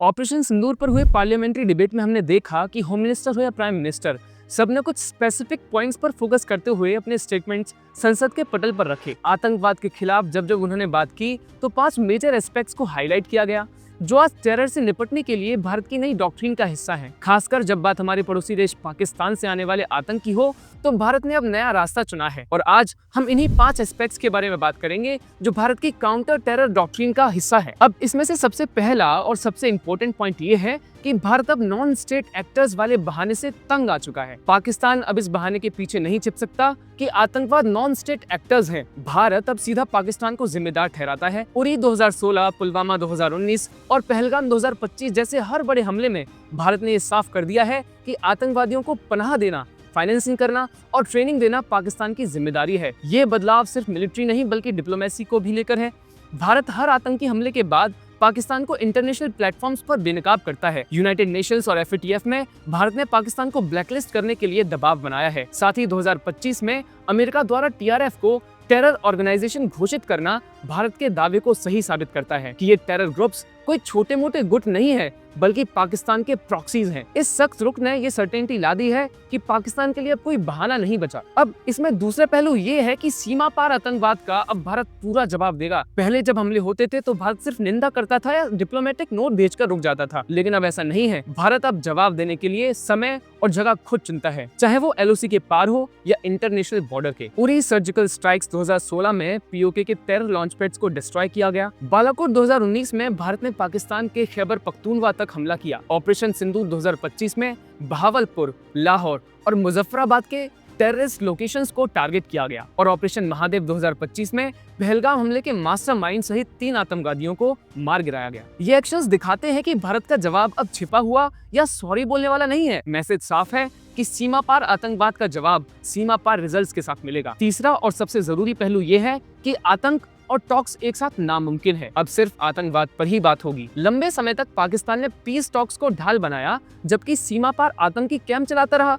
Operation सिंदूर पर हुए parliamentary debate में हमने देखा कि होम मिनिस्टर हो या प्राइम मिनिस्टर, सबने कुछ स्पेसिफिक पॉइंट्स पर फोकस करते हुए अपने स्टेटमेंट्स संसद के पटल पर रखे। आतंकवाद के खिलाफ जब उन्होंने बात की तो 5 मेजर एस्पेक्ट्स को हाईलाइट किया गया जो आज टेरर से निपटने के लिए भारत की नई डॉक्ट्रिन का हिस्सा है। खासकर जब बात हमारे पड़ोसी देश पाकिस्तान से आने वाले आतंक की हो तो भारत ने अब नया रास्ता चुना है और आज हम इन्हीं 5 एस्पेक्ट्स के बारे में बात करेंगे जो भारत की काउंटर टेरर डॉक्ट्रिन का हिस्सा है। अब इसमें से सबसे पहला और सबसे इम्पोर्टेंट पॉइंट ये है कि भारत अब नॉन स्टेट एक्टर्स वाले बहाने से तंग आ चुका है। पाकिस्तान अब इस बहाने के पीछे नहीं छिप सकता कि आतंकवाद नॉन स्टेट एक्टर्स हैं। भारत अब सीधा पाकिस्तान को जिम्मेदार ठहराता है। उरी 2016, पुलवामा 2019 और पहलगाम 2025 जैसे हर बड़े हमले में भारत ने ये साफ कर दिया है कि आतंकवादियों को पनाह देना, फाइनेंसिंग करना और ट्रेनिंग देना पाकिस्तान की जिम्मेदारी है। ये बदलाव सिर्फ मिलिट्री नहीं बल्कि डिप्लोमेसी को भी लेकर है। भारत हर आतंकी हमले के बाद पाकिस्तान को इंटरनेशनल प्लेटफॉर्म्स पर बेनकाब करता है। यूनाइटेड नेशंस और FATF में भारत ने पाकिस्तान को ब्लैकलिस्ट करने के लिए दबाव बनाया है। साथ ही 2025 में अमेरिका द्वारा TRF को टेरर ऑर्गेनाइजेशन घोषित करना भारत के दावे को सही साबित करता है कि ये टेरर ग्रुप्स कोई छोटे मोटे गुट नहीं है बल्कि पाकिस्तान के प्रॉक्सीज हैं। इस सख्त रुख ने ये सर्टेनिटी ला दी है कि पाकिस्तान के लिए अब कोई बहाना नहीं बचा। अब इसमें दूसरा पहलू ये है कि सीमा पार आतंकवाद का अब भारत पूरा जवाब देगा। पहले जब हमले होते थे तो भारत सिर्फ निंदा करता था या डिप्लोमेटिक नोट भेजकर रुक जाता था, लेकिन अब ऐसा नहीं है। भारत अब जवाब देने के लिए समय और जगह खुद चुनता है, चाहे वो LOC के पार हो या इंटरनेशनल बॉर्डर के। उरी सर्जिकल स्ट्राइक्स 2016 में POK के टेरर लॉन्च पैड्स को डिस्ट्रॉय किया गया। बालाकोट 2019 में भारत ने पाकिस्तान के खैबर पख्तूनख्वा तक हमला किया। ऑपरेशन सिंदूर 2025 में बहावलपुर, लाहौर और मुजफ्फराबाद के टेररिस्ट लोकेशंस को टारगेट किया गया और ऑपरेशन महादेव 2025 में पहलगाम हमले के मास्टरमाइंड सहित 3 आतंकवादियों को मार गिराया गया। ये एक्शंस दिखाते हैं कि भारत का जवाब अब छिपा हुआ या सॉरी बोलने वाला नहीं है। मैसेज साफ है कि सीमा पार आतंकवाद का जवाब सीमा पार रिजल्ट्स के साथ मिलेगा। तीसरा और सबसे जरूरी पहलू ये है कि आतंक और टॉक्स एक साथ नामुमकिन है। अब सिर्फ आतंकवाद पर ही बात होगी। लंबे समय तक पाकिस्तान ने पीस टॉक्स को ढाल बनाया जबकि सीमा पार आतंकी कैंप चलाता रहा।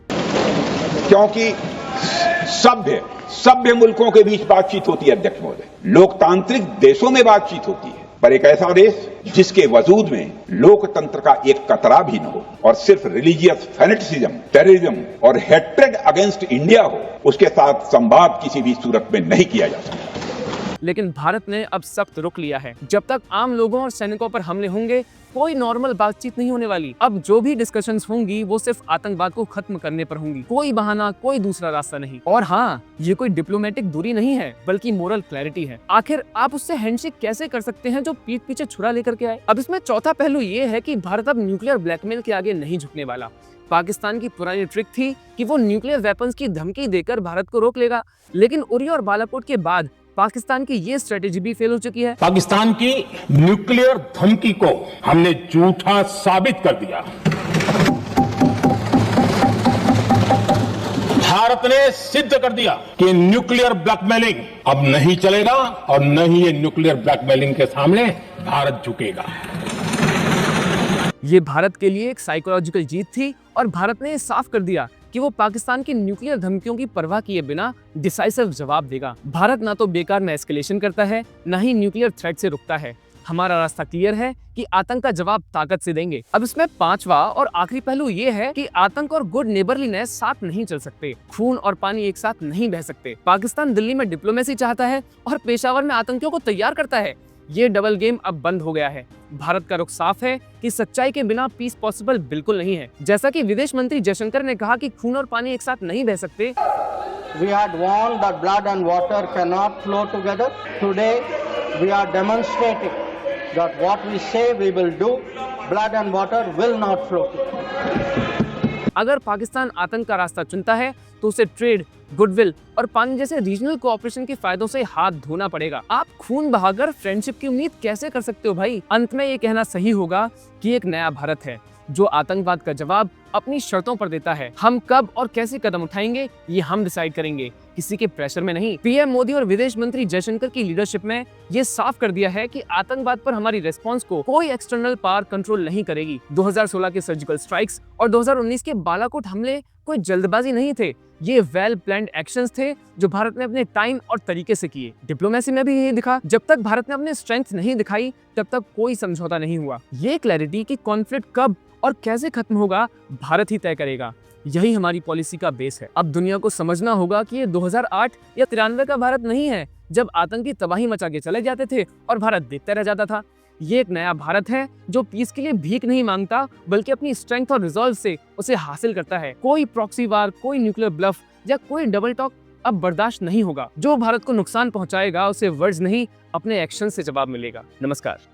क्योंकि सभ्य मुल्कों के बीच बातचीत होती है अध्यक्ष महोदय, लोकतांत्रिक देशों में बातचीत होती है, पर एक ऐसा देश जिसके वजूद में लोकतंत्र का एक कतरा भी न हो और सिर्फ रिलीजियस फैनेटिसिज्म, टेररिज्म और हेट्रेड अगेंस्ट इंडिया हो, उसके साथ संवाद किसी भी सूरत में नहीं किया जा सकता। लेकिन भारत ने अब सख्त रुख लिया है। जब तक आम लोगों और सैनिकों पर हमले होंगे कोई नॉर्मल बातचीत नहीं होने वाली। अब जो भी डिस्कशंस होंगी वो सिर्फ आतंकवाद को खत्म करने पर होंगी। कोई बहाना, कोई दूसरा रास्ता नहीं। और हाँ, ये कोई डिप्लोमेटिक दूरी नहीं है बल्कि मोरल क्लैरिटी है। आखिर आप उससे हैंडशेक कैसे कर सकते हैं जो पीठ पीछे छुरा लेकर के आए। अब इसमें चौथा पहलू ये है कि भारत अब न्यूक्लियर ब्लैकमेल के आगे नहीं झुकने वाला। पाकिस्तान की पुरानी ट्रिक थी कि वो न्यूक्लियर वेपन्स की धमकी देकर भारत को रोक लेगा, लेकिन उरी और बालाकोट के बाद पाकिस्तान की ये स्ट्रेटेजी भी फेल हो चुकी है। पाकिस्तान की न्यूक्लियर धमकी को हमने झूठा साबित कर दिया। भारत ने सिद्ध कर दिया कि न्यूक्लियर ब्लैकमेलिंग अब नहीं चलेगा और न ही ये न्यूक्लियर ब्लैकमेलिंग के सामने भारत झुकेगा। ये भारत के लिए एक साइकोलॉजिकल जीत थी और भारत ने साफ कर दिया कि वो पाकिस्तान की न्यूक्लियर धमकियों की परवाह किए बिना डिसाइसिव जवाब देगा। भारत ना तो बेकार में एस्केलेशन करता है, ना ही न्यूक्लियर थ्रेट से रुकता है। हमारा रास्ता क्लियर है कि आतंक का जवाब ताकत से देंगे। अब इसमें पांचवा और आखिरी पहलू ये है कि आतंक और गुड नेबरलीनेस साथ नहीं चल सकते। खून और पानी एक साथ नहीं बह सकते। पाकिस्तान दिल्ली में डिप्लोमेसी चाहता है और पेशावर में आतंकियों को तैयार करता है। ये डबल गेम अब बंद हो गया है। भारत का रुख साफ है कि सच्चाई के बिना पीस पॉसिबल बिल्कुल नहीं है। जैसा कि विदेश मंत्री जयशंकर ने कहा कि खून और पानी एक साथ नहीं बह सकते। We had warned that blood and water cannot flow together. Today we are demonstrating that what we say we will do, blood and water will not flow together. अगर पाकिस्तान आतंक का रास्ता चुनता है तो उसे ट्रेड, गुडविल और पानी जैसे रीजनल कोऑपरेशन के फायदों से हाथ धोना पड़ेगा। आप खून बहाकर फ्रेंडशिप की उम्मीद कैसे कर सकते हो भाई। अंत में ये कहना सही होगा कि एक नया भारत है जो आतंकवाद का जवाब अपनी शर्तों पर देता है। हम कब और कैसे कदम उठाएंगे ये हम डिसाइड करेंगे, किसी के प्रेशर में नहीं। पीएम मोदी और विदेश मंत्री जयशंकर की लीडरशिप में ये साफ कर दिया है कि आतंकवाद पर हमारी रिस्पांस को कोई एक्सटर्नल पावर कंट्रोल नहीं करेगी। 2016 के सर्जिकल स्ट्राइक्स और 2019 के बालाकोट हमले कोई जल्दबाजी नहीं थे, ये वेल प्लान्ड एक्शंस थे जो भारत ने अपने टाइम और तरीके से किए। डिप्लोमेसी में भी यही दिखा, जब तक भारत ने अपने स्ट्रेंथ नहीं दिखाई तब तक कोई समझौता नहीं हुआ। ये क्लैरिटी कि कॉन्फ्लिक्ट कब और कैसे खत्म होगा भारत ही तय करेगा, यही हमारी पॉलिसी का बेस है। अब दुनिया को समझना होगा कि ये 2008 या 93 का भारत नहीं है जब आतंकी तबाही मचा के चले जाते थे और भारत देखता रह जाता था। ये एक नया भारत है जो पीस के लिए भीख नहीं मांगता बल्कि अपनी स्ट्रेंथ और रिजॉल्व से उसे हासिल करता है। कोई प्रॉक्सी वार, कोई न्यूक्लियर ब्लफ या कोई डबल टॉक अब बर्दाश्त नहीं होगा। जो भारत को नुकसान पहुंचाएगा उसे वर्ड्स नहीं अपने एक्शन से जवाब मिलेगा। नमस्कार।